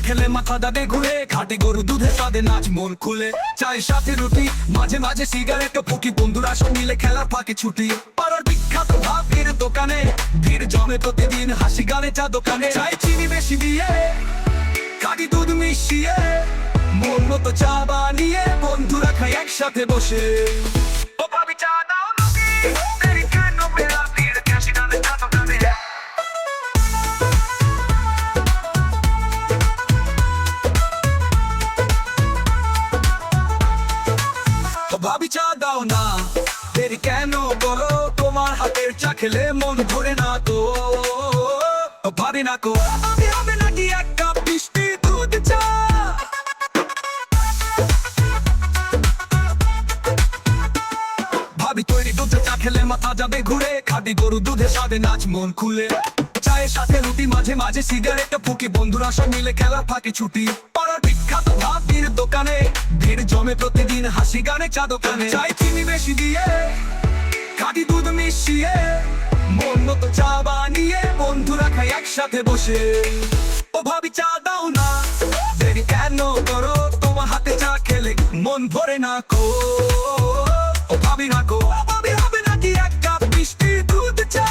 খেলে মাথা দাবে ঘুরে, খাঁটি গরু দুধে স্বাদে নাচ মন খুলে। চায়ের সাথে রুটি, মাঝে মাঝে সিগারেট ফুকি, বন্ধুরা সব মিলে খেলার ফাঁকে ছুটি। পাড়ার বিখ্যাত ভাবির দোকানে ভিড় জমে প্রতিদিন, হাসি গানে চা দোকানে। চাই চিনি বেশি দিয়ে, খাঁটি দুধ মিশিয়ে, মন মতো চা বানিয়ে বন্ধুরা খাই একসাথে বসে। ও ভাবি চা দাও নাকি, আমেরিকানো বেলা ভিড়, হাসি গানে চা দোকানে। ভাবি চা দাও না, দেরি কেন করো, তোমার হাতের চা খেলে মন ভরে না তো। ভাবি না কো, আমি হবে নাকি এক কাপ মিষ্টি দুধ চা। ভাবি তৈরি দুধ চা খেলে মাথা যাবে ঘুরে, খাঁটি গরু দুধে স্বাদে নাচ মন খুলে। চায়ের সাথে রুটি, মাঝে মাঝে সিগারেট ফুকি, বন্ধুরা সব মিলে খেলা ফাঁকি ছুটি। পাড়ার বিখ্যাত ভাবির দোকানে ভিড় জমে প্রতিদিন, হাসি গানে চা দোকানে। চাই চিনি বেশি দিয়ে, খাঁটি দুধ মিশিয়ে, মন মতো চা বানিয়ে বন্ধুরা খাই একসাথে বসে। ও ভাবি চা দাও না, দেরি কেন করো, তোমার হাতে চা খেলে মন ভরে না কো। ও ভাবি না কো, ভাবি হবে নাকি এক কাপ মিষ্টি দুধ চা।